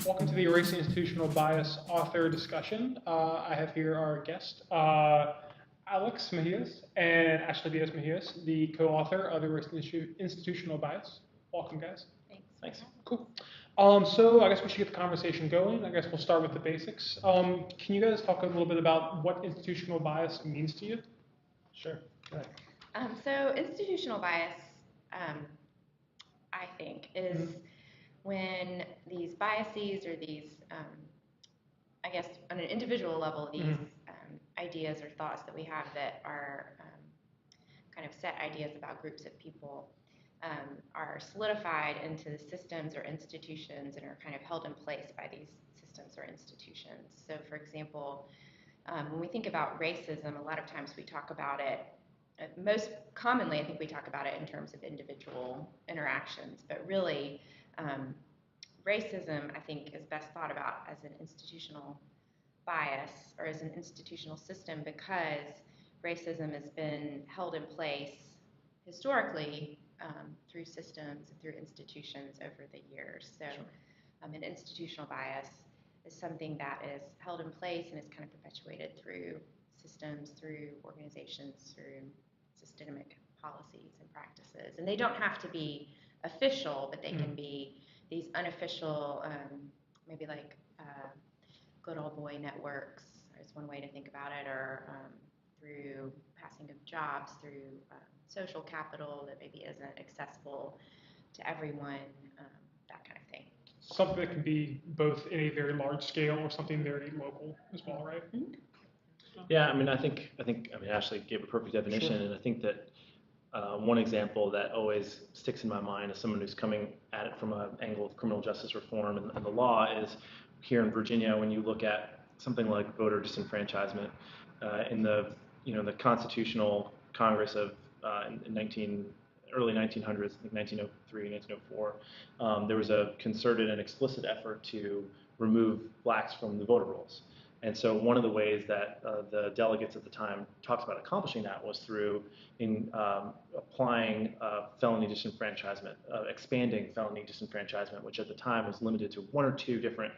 Welcome to the Erasing Institutional Bias author discussion. I have here our guest, Alex Mejias and Ashley Diaz Mejias, the co-author of Erasing Institutional Bias. Welcome, guys. Thanks. Cool. So I guess we should get the conversation going. I guess we'll start with the basics. Can you guys talk a little bit about what institutional bias means to you? Sure. Go ahead. So institutional bias, I think, is when these biases or these, I guess, on an individual level, these ideas or thoughts that we have that are kind of set ideas about groups of people are solidified into systems or institutions and are kind of held in place by these systems or institutions. So, for example, when we think about racism, a lot of times we talk about it, most commonly I think we talk about it in terms of individual interactions, but really racism I think is best thought about as an institutional bias or as an institutional system because racism has been held in place historically through systems and through institutions over the years. So an institutional bias is something that is held in place and is kind of perpetuated through systems, through organizations, through systemic policies and practices. And they don't have to be official, but they can be these unofficial, maybe like good old boy networks is one way to think about it, or through passing of jobs, through social capital that maybe isn't accessible to everyone, that kind of thing. Something that can be both in a very large scale or something very local as well, right? Yeah, I think Ashley gave a perfect definition, and I think that one example that always sticks in my mind as someone who's coming at it from an angle of criminal justice reform and the law is here in Virginia when you look at something like voter disenfranchisement in the the Constitutional Congress of early 1900s, I think 1903, 1904, there was a concerted and explicit effort to remove blacks from the voter rolls. And so one of the ways that the delegates at the time talked about accomplishing that was through applying felony disenfranchisement, expanding felony disenfranchisement, which at the time was limited to one or two different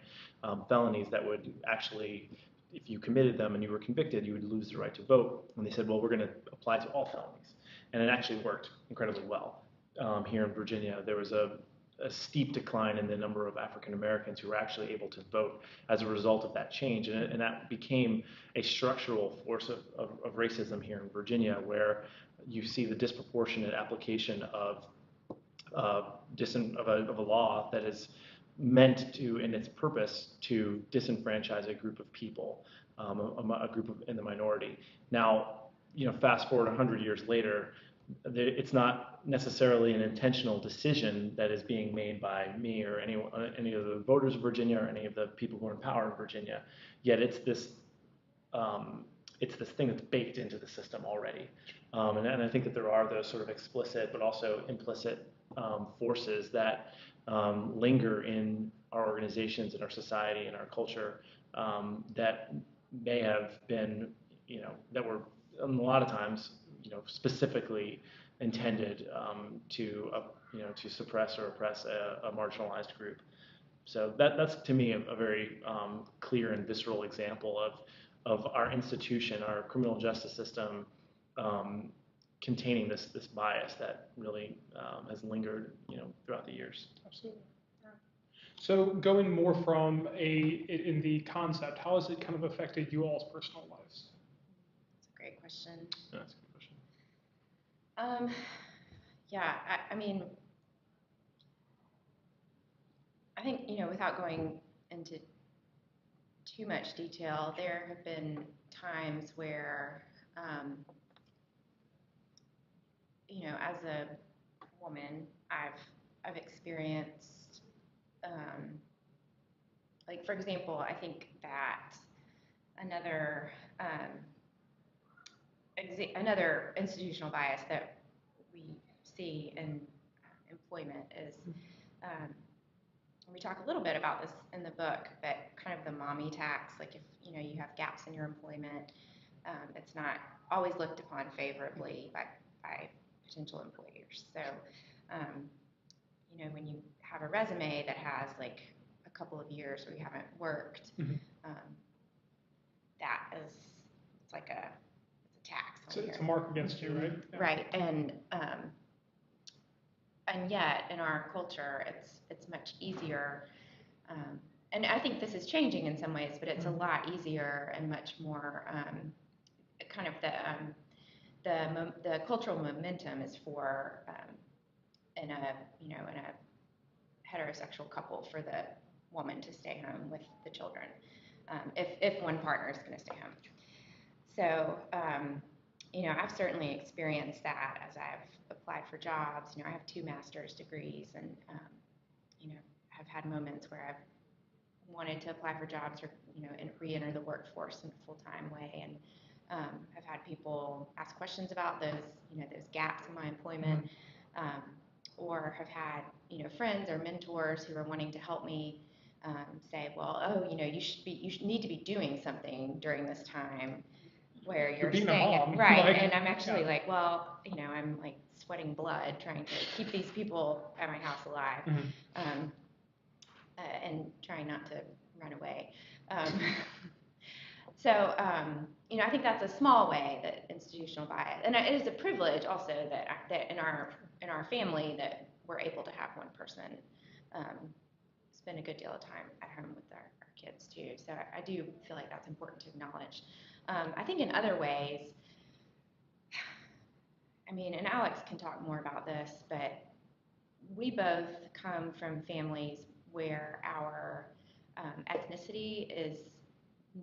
felonies that would actually, if you committed them and you were convicted, you would lose the right to vote. And they said, well, we're going to apply to all felonies. And it actually worked incredibly well. Here in Virginia, there was a steep decline in the number of African Americans who were actually able to vote as a result of that change. And that became a structural force of racism here in Virginia, where you see the disproportionate application of a law that is meant to, in its purpose, to disenfranchise a group of people, a group in the minority. Now, fast forward 100 years later, it's not necessarily an intentional decision that is being made by me or any of the voters of Virginia or any of the people who are in power in Virginia. Yet it's this thing that's baked into the system already. And I think that there are those sort of explicit but also implicit forces that linger in our organizations, in our society, in our culture that may have been, that were a lot of times, specifically intended to suppress or oppress a marginalized group. So that's to me a very clear and visceral example of our institution, our criminal justice system, containing this bias that really has lingered, throughout the years. Absolutely. All right. So going more from in the concept, how has it kind of affected you all's personal lives? That's a great question. Yeah, that's a good question. Yeah, I think, without going into too much detail, there have been times where, as a woman, I've experienced, like, for example, I think that another institutional bias that we see in employment is, we talk a little bit about this in the book, but kind of the mommy tax, like if you have gaps in your employment, it's not always looked upon favorably by potential employers. So, when you have a resume that has like a couple of years where you haven't worked, that is, it's like it's a tax on It's a mark against you, right? Yeah. Right, and yet in our culture, it's much easier. And I think this is changing in some ways, but it's a lot easier and much more kind of the cultural momentum is for in a heterosexual couple for the woman to stay home with the children, if one partner is going to stay home. So I've certainly experienced that as I've applied for jobs. I have 2 master's degrees, and I've had moments where I've wanted to apply for jobs or and re-enter the workforce in a full-time way, and I've had people ask questions about those gaps in my employment, or have had friends or mentors who are wanting to help me say, well, you need to be doing something during this time where you're being staying a mom. right, and I'm actually like, well, I'm like sweating blood trying to keep these people at my house alive, and trying not to run away. So I think that's a small way that institutional bias, and it is a privilege also that in our family that we're able to have one person spend a good deal of time at home with our kids too. So I do feel like that's important to acknowledge. I think in other ways, and Alex can talk more about this, but we both come from families where our ethnicity is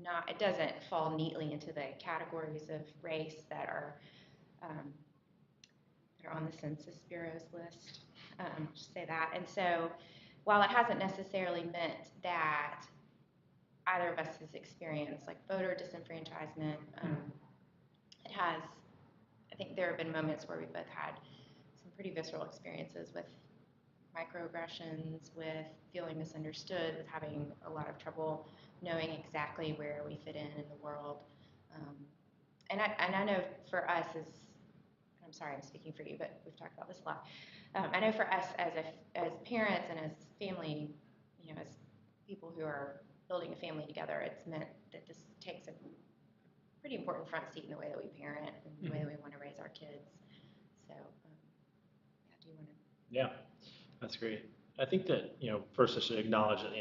not, it doesn't fall neatly into the categories of race that are on the Census Bureau's list. Just say that. And so while it hasn't necessarily meant that either of us has experienced like voter disenfranchisement, it has, I think there have been moments where we've both had some pretty visceral experiences with microaggressions, with feeling misunderstood, with having a lot of trouble knowing exactly where we fit in the world. And I know for us I'm sorry, I'm speaking for you, but we've talked about this a lot. I know for us as parents and as family, as people who are building a family together, it's meant that this takes a pretty important front seat in the way that we parent and the way that we want to raise our kids. So, do you want to? Yeah, that's great. I think that, first I should acknowledge that,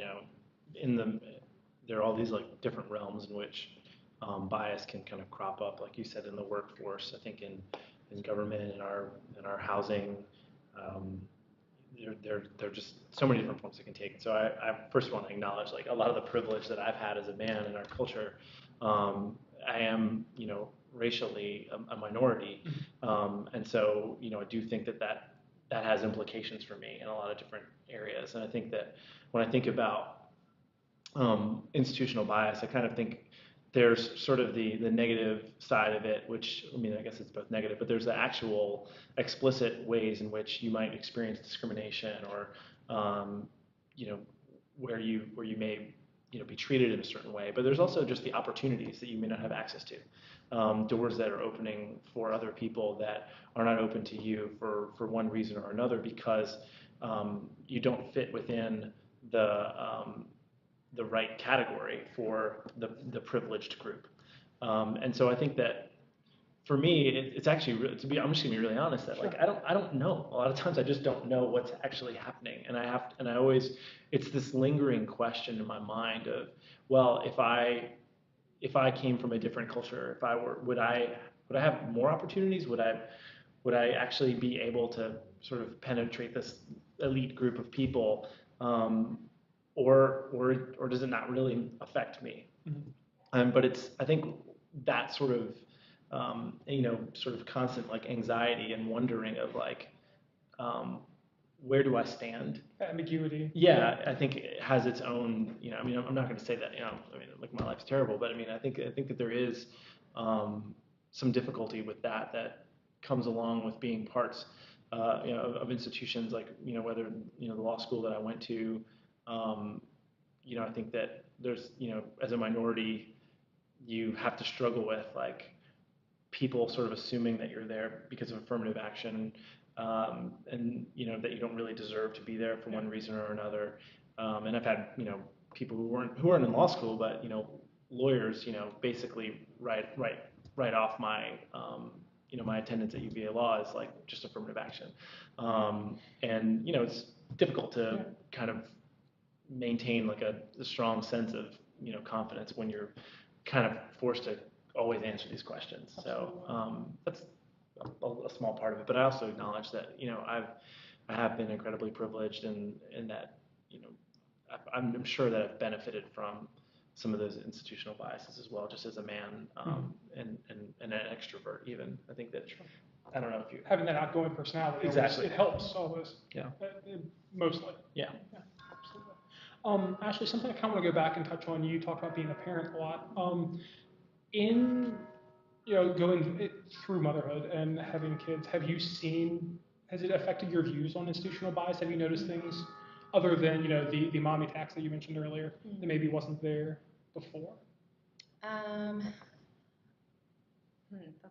there are all these like different realms in which bias can kind of crop up, like you said, in the workforce. I think in government, in our housing, there are just so many different forms it can take. So I first want to acknowledge like a lot of the privilege that I've had as a man in our culture. I am, racially a minority, and so I do think that has implications for me in a lot of different areas. And I think that when I think about institutional bias, I kind of think there's sort of the negative side of it, which, I guess it's both negative, but there's the actual explicit ways in which you might experience discrimination or, where you may, be treated in a certain way. But there's also just the opportunities that you may not have access to, doors that are opening for other people that are not open to you for one reason or another, because you don't fit within the right category for the privileged group. And so I think that for me, it's actually, I'm just gonna be really honest, that like, I don't know. A lot of times I just don't know what's actually happening. And I always, it's this lingering question in my mind of, well, if I came from a different culture, would I have more opportunities? Would I actually be able to sort of penetrate this elite group of people? Or does it not really affect me? But I think that sort of, sort of constant like anxiety and wondering of like, where do I stand? Ambiguity. Yeah, I think it has its own, I'm not going to say that, like my life's terrible, but I think that there is some difficulty with that comes along with being parts, of institutions like, whether, the law school that I went to. I think that there's, as a minority, you have to struggle with like people sort of assuming that you're there because of affirmative action, and that you don't really deserve to be there for one reason or another. And I've had, people who weren't in law school, but, lawyers, basically write off my, my attendance at UVA law as like just affirmative action. And, it's difficult to kind of maintain like a strong sense of, confidence when you're kind of forced to always answer these questions. So that's a small part of it. But I also acknowledge that, I have been incredibly privileged in that, I'm sure that I've benefited from some of those institutional biases as well, just as a man and an extrovert even. I think that, I don't know if you... Having that outgoing personality, exactly. It helps almost. Yeah. Mostly. Yeah. Absolutely. Ashley, something I kind of want to go back and touch on. You talk about being a parent a lot. In going through motherhood and having kids, has it affected your views on institutional bias? Have you noticed things other than, the mommy tax that you mentioned earlier that maybe wasn't there before? That's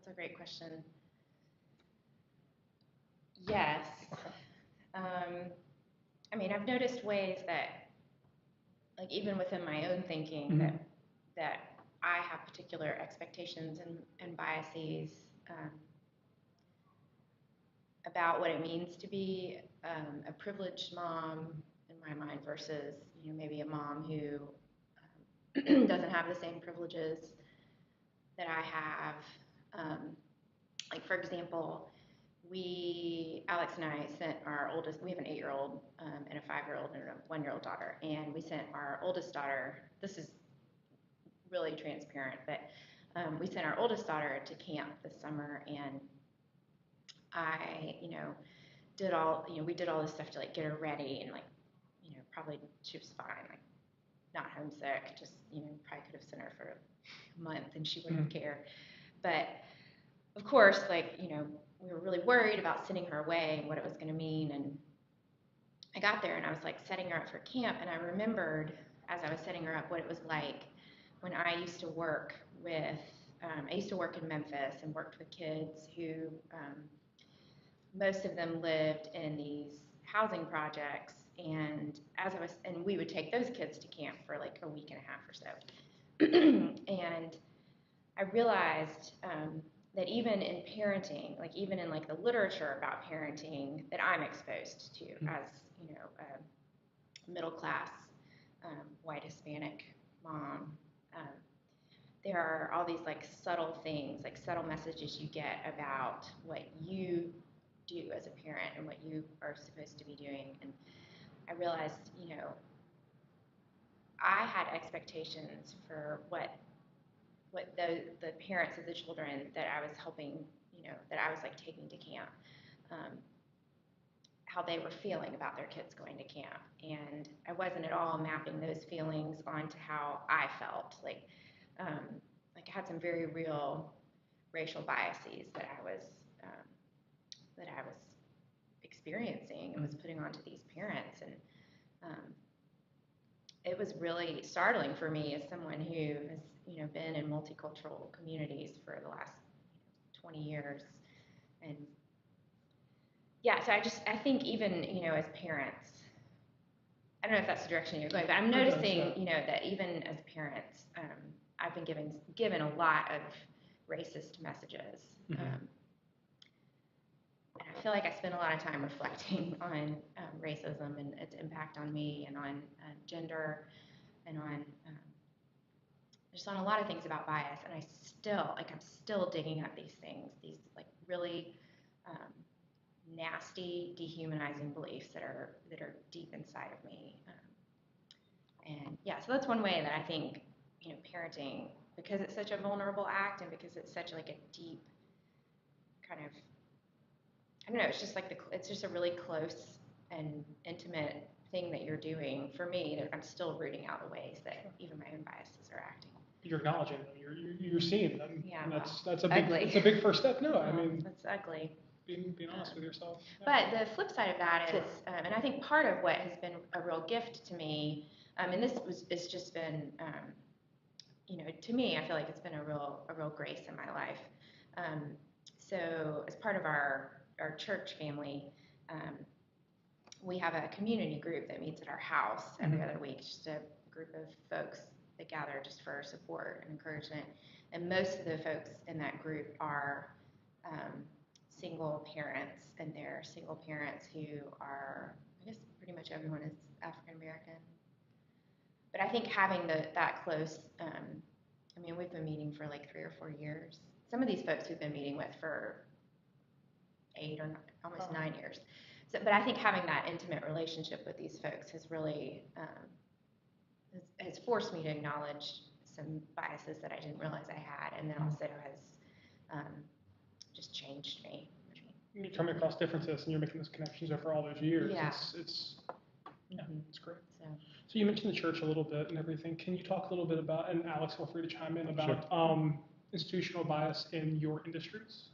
a great question. Yes. I mean, I've noticed ways that, like even within my own thinking, that I have particular expectations and biases about what it means to be a privileged mom in my mind versus maybe a mom who doesn't have the same privileges that I have. Like for example, Alex and I sent our oldest, we have an 8-year-old and a 5-year-old and a 1-year-old daughter, and we sent our oldest daughter, this is really transparent, but we sent our oldest daughter to camp this summer, and I, we did all this stuff to like get her ready, and like, probably she was fine, like not homesick, just, probably could have sent her for a month and she wouldn't care. But of course, like, we were really worried about sending her away and what it was going to mean. And I got there and I was like setting her up for camp, and I remembered as I was setting her up what it was like when I used to work with, I used to work in Memphis and worked with kids who, most of them lived in these housing projects, and we would take those kids to camp for like a week and a half or so. And I realized that even in parenting, like even in like the literature about parenting that I'm exposed to as, a middle class, white Hispanic mom, there are all these like subtle things, like subtle messages you get about what you do as a parent and what you are supposed to be doing. And I realized, I had expectations for what the parents of the children that I was helping, that I was like taking to camp, how they were feeling about their kids going to camp. And I wasn't at all mapping those feelings onto how I felt. Like I had some very real racial biases that I was experiencing and was putting onto these parents. And it was really startling for me as someone who has, been in multicultural communities for the last 20 years. And yeah, so I think even, as parents, I don't know if that's the direction you're going, but I'm noticing, that even as parents, I've been given a lot of racist messages. And I feel like I spend a lot of time reflecting on racism and its impact on me and on gender and on just on a lot of things about bias. And I'm still digging up these things, these like really nasty, dehumanizing beliefs that are deep inside of me. And yeah, so that's one way that I think, parenting, because it's such a vulnerable act and because it's such like a deep kind of, I don't know, it's just like it's just a really close and intimate thing that you're doing. For me, that I'm still rooting out the ways that even my own biases are acting. You're acknowledging them. You're seeing them. Yeah, and well, that's a ugly. It's a big first step. No, I mean, it's ugly. Being honest with yourself. But the flip side of that is, and I think part of what has been a real gift to me, and it's just been, to me, I feel like it's been a real grace in my life. So as part of our church family, we have a community group that meets at our house every other week, just a group of folks that gather just for support and encouragement. And most of the folks in that group are single parents, and they're single parents who are, I guess pretty much everyone is African American. But I think having that close, I mean, we've been meeting for like 3 or 4 years. Some of these folks we've been meeting with for 8 or almost 9 years. So, but I think having that intimate relationship with these folks has really has forced me to acknowledge some biases that I didn't realize I had, and then also has just changed me. You're coming across differences, and you're making those connections over all those years. Yeah. It's great. So you mentioned the church a little bit and everything. Can you talk a little bit about, and Alex, feel free to chime in about institutional bias in your industries?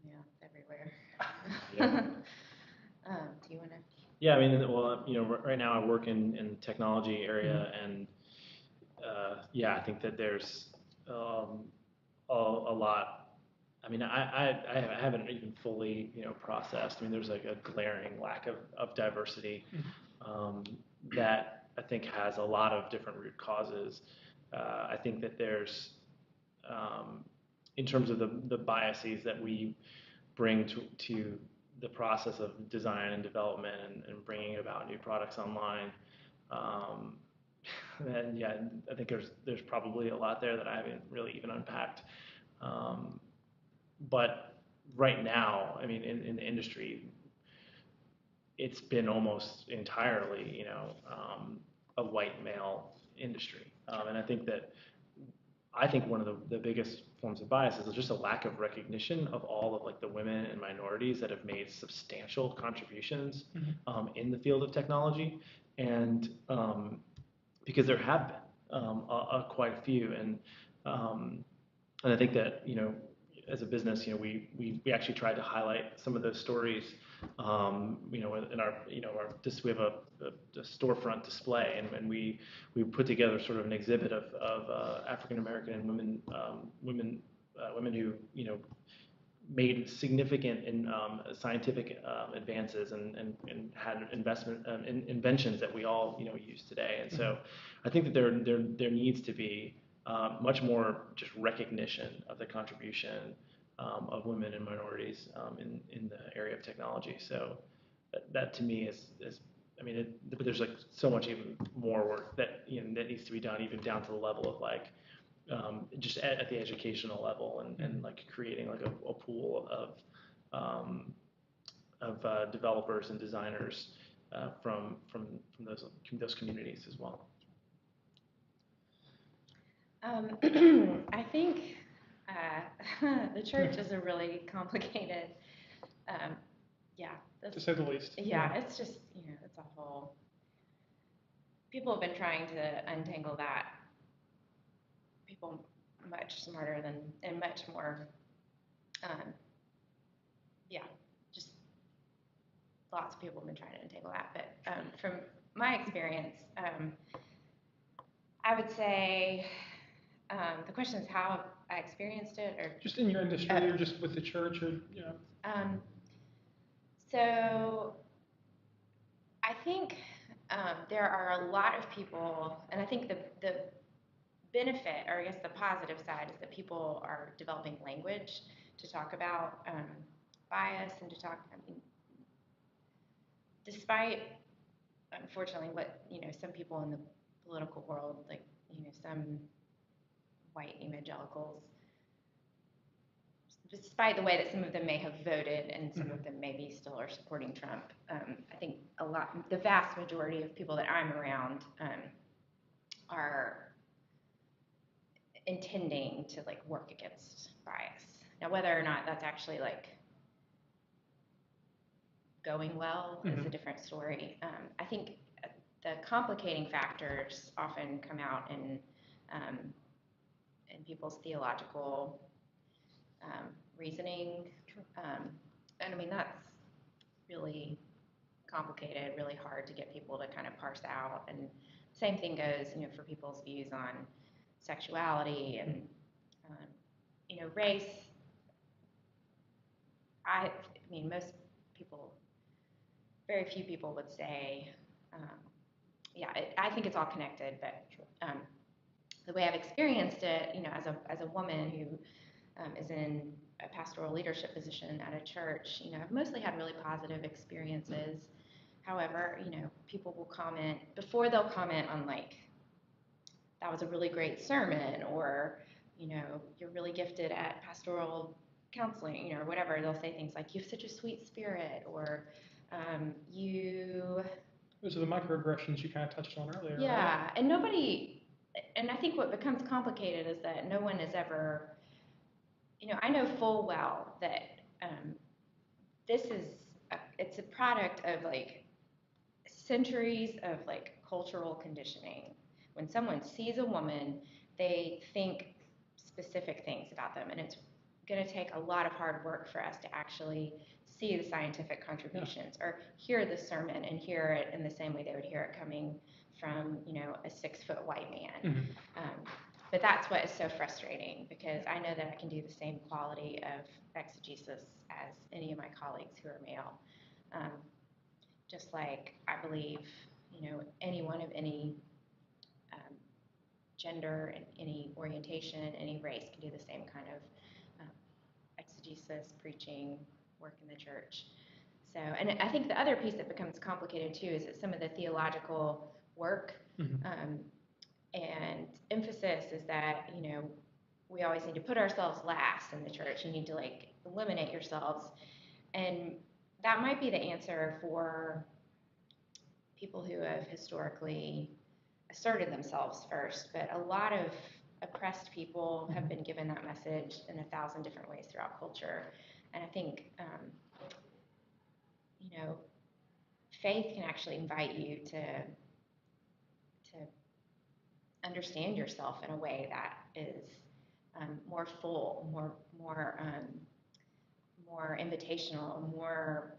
Yeah, it's everywhere. Yeah. Do you want to? Yeah, I mean, well, right now I work in the technology area, and I think that there's a lot. I mean, I haven't even fully processed. I mean, there's like a glaring lack of diversity that I think has a lot of different root causes. I think that there's, in terms of the biases that we bring to the process of design and development and bringing about new products online. And yeah, I think there's probably a lot there that I haven't really even unpacked. But right now, I mean, in the industry, it's been almost entirely, a white male industry. And I think one of the biggest forms of bias is just a lack of recognition of all of like the women and minorities that have made substantial contributions in the field of technology, and because there have been quite a few, and I think that as a business, we actually tried to highlight some of those stories, in our we have a storefront display, and we put together sort of an exhibit of African American and women who made significant scientific advances and had inventions that we all use today. And so I think that there needs to be much more just recognition of the contribution of women and minorities in the area of technology. So that to me is I mean, but there's like so much even more work that that needs to be done, even down to the level of like just at the educational level, and like creating like a pool of developers and designers from those communities as well. I think the church is a really complicated, to say the least. Yeah, it's just, it's a whole, people have been trying to untangle that. People much smarter and much more, just lots of people have been trying to untangle that. But from my experience, I would say, the question is how I experienced it, or just in your industry, or just with the church, or So I think there are a lot of people, and I think the benefit, or I guess the positive side, is that people are developing language to talk about bias and to talk. I mean, despite, unfortunately, what some people in the political world, like some white evangelicals, despite the way that some of them may have voted and some of them maybe still are supporting Trump, I think the vast majority of people that I'm around are intending to like work against bias. Now, whether or not that's actually like going well is a different story. I think the complicating factors often come out in people's theological reasoning, and I mean that's really complicated, really hard to get people to kind of parse out. And same thing goes, for people's views on sexuality and race. I mean, most people very few people would say, I think it's all connected, but the way I've experienced it, as a woman who is in a pastoral leadership position at a church, I've mostly had really positive experiences. However, people will comment, before they'll comment on like, that was a really great sermon, or, you're really gifted at pastoral counseling, or whatever. They'll say things like, you have such a sweet spirit, or Those are the microaggressions you kind of touched on earlier. Yeah, right? And I think what becomes complicated is that no one is ever, I know full well that it's a product of like centuries of like cultural conditioning. When someone sees a woman, they think specific things about them, and it's going to take a lot of hard work for us to actually see the scientific contributions or hear the sermon and hear it in the same way they would hear it coming from, a 6-foot white man. But that's what is so frustrating, because I know that I can do the same quality of exegesis as any of my colleagues who are male. Just like I believe, anyone of any gender and any orientation, any race can do the same kind of exegesis, preaching, work in the church. So, and I think the other piece that becomes complicated too is that some of the theological work and emphasis is that, we always need to put ourselves last in the church. You need to like eliminate yourselves. And that might be the answer for people who have historically asserted themselves first, but a lot of oppressed people have been given that message in 1,000 different ways throughout culture. And I think, faith can actually invite you to understand yourself in a way that is more full, more invitational, more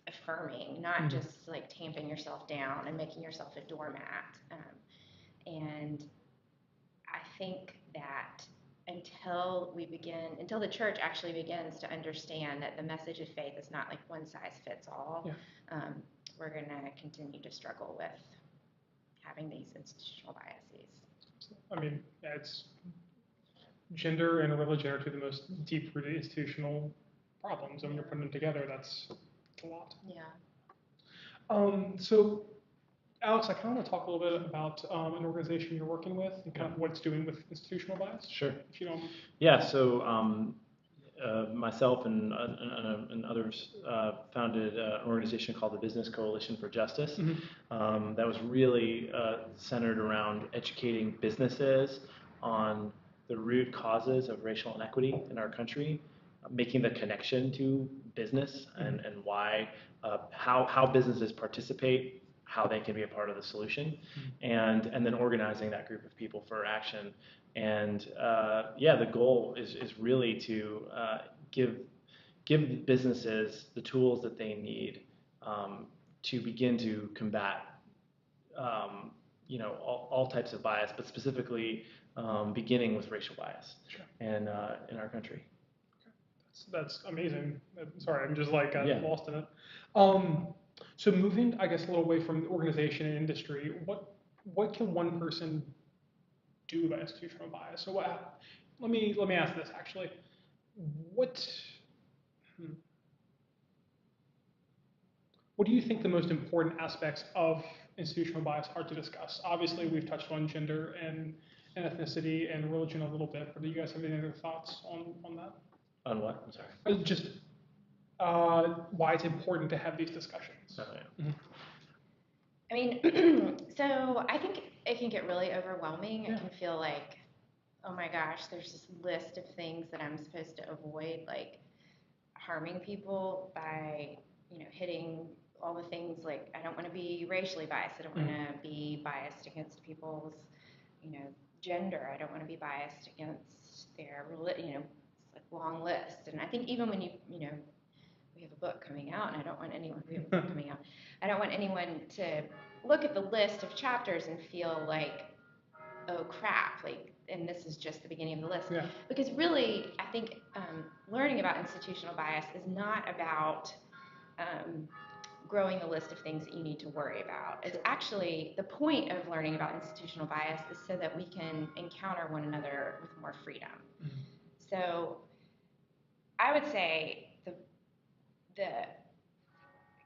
affirming, not just like tamping yourself down and making yourself a doormat. And I think that until the church actually begins to understand that the message of faith is not like one size fits all, we're going to continue to struggle with having these institutional biases. I mean, it's gender and religion are two of the most deep-rooted institutional problems, and when you're putting them together, that's a lot. Yeah. So, Alex, I kind of want to talk a little bit about an organization you're working with and kind of what it's doing with institutional bias. Sure. If you don't. Yeah. So myself and others founded an organization called the Business Coalition for Justice. That was really centered around educating businesses on the root causes of racial inequity in our country, making the connection to business and why, how businesses participate, how they can be a part of the solution, and then organizing that group of people for action. And the goal is really to give businesses the tools that they need to begin to combat all types of bias, but specifically beginning with racial bias in our country. That's amazing. Sorry, I'm just like lost in it. So moving, I guess, a little away from the organization and industry, what can one person do about institutional bias? So let me ask this actually. What do you think the most important aspects of institutional bias are to discuss? Obviously, we've touched on gender and ethnicity and religion a little bit, but do you guys have any other thoughts on that? On what? I'm sorry. Just why it's important to have these discussions. Oh, yeah. I mean, so I think it can get really overwhelming. It can feel like, oh my gosh, there's this list of things that I'm supposed to avoid, like harming people by, hitting all the things like I don't want to be racially biased. I don't want to be biased against people's, gender. I don't want to be biased against their religion. It's like a long list. And I think even when we have a book coming out, and I don't want anyone to look at the list of chapters and feel like, oh crap, like, and this is just the beginning of the list. Yeah. Because really, I think learning about institutional bias is not about growing the list of things that you need to worry about. It's actually, the point of learning about institutional bias is so that we can encounter one another with more freedom. Mm-hmm. So I would say the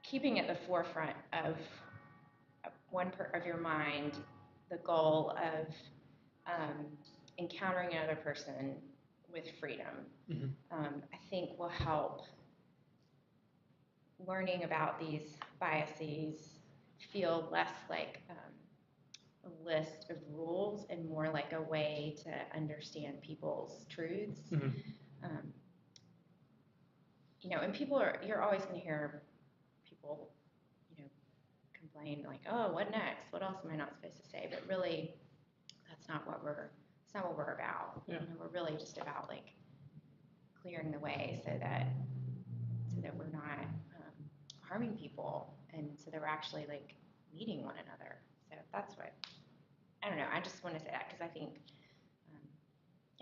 keeping at the forefront of one part of your mind the goal of encountering another person with freedom, Mm-hmm. I think will help learning about these biases feel less like a list of rules and more like a way to understand people's truths. Mm-hmm. And you're always going to hear people, complain like, oh, what next? What else am I not supposed to say? But really, that's not what we're about. Yeah. We're really just about like clearing the way so that we're not harming people, and so that we're actually like meeting one another. So that's what, I don't know. I just want to say that because I think,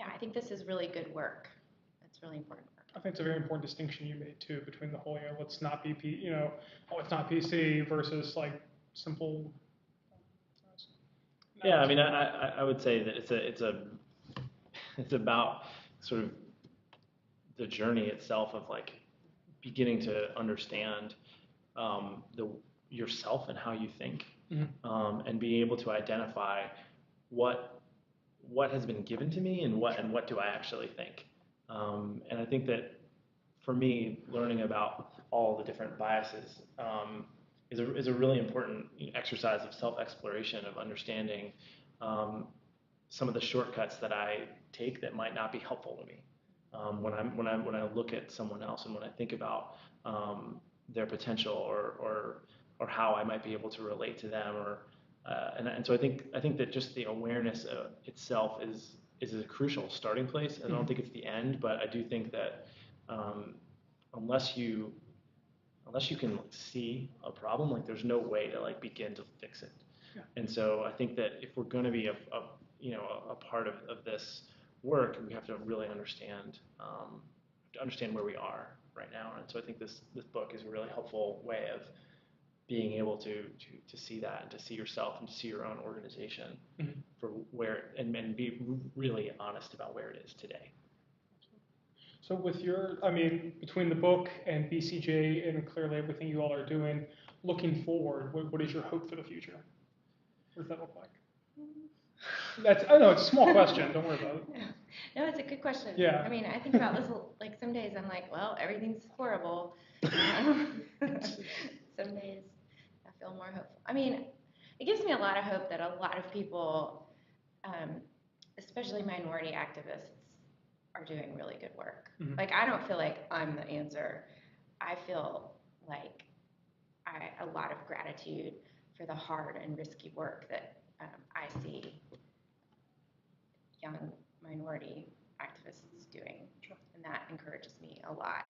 I think this is really good work. It's really important work. I think it's a very important distinction you made too between the whole, let's not be, it's not PC versus like simple. Yeah, I mean, I would say that it's about sort of the journey itself of like beginning to understand yourself and how you think, Mm-hmm. and being able to identify what has been given to me and what do I actually think. And I think that for me, learning about all the different biases is a really important exercise of self-exploration, of understanding some of the shortcuts that I take that might not be helpful to me when I look at someone else and when I think about their potential or how I might be able to relate to them, and so I think that just the awareness itself is a crucial starting place. I don't think it's the end, but I do think that unless you can see a problem, like there's no way to like begin to fix it. Yeah. And so I think that if we're going to be a part of this work, we have to really understand where we are right now. And so I think this book is a really helpful way of being able to see that and to see yourself and to see your own organization for where and be really honest about where it is today. So with between the book and BCJ and clearly everything you all are doing, looking forward, what is your hope for the future? What does that look like? I know it's a small question. Don't worry about it. No, it's a good question. Yeah. I mean, I think about this like some days I'm like, well, everything's horrible. Some days I feel more hopeful. I mean, it gives me a lot of hope that a lot of people, especially minority activists, are doing really good work. Mm-hmm. Like, I don't feel like I'm the answer. I feel like a lot of gratitude for the hard and risky work that I see young minority activists doing, and that encourages me a lot.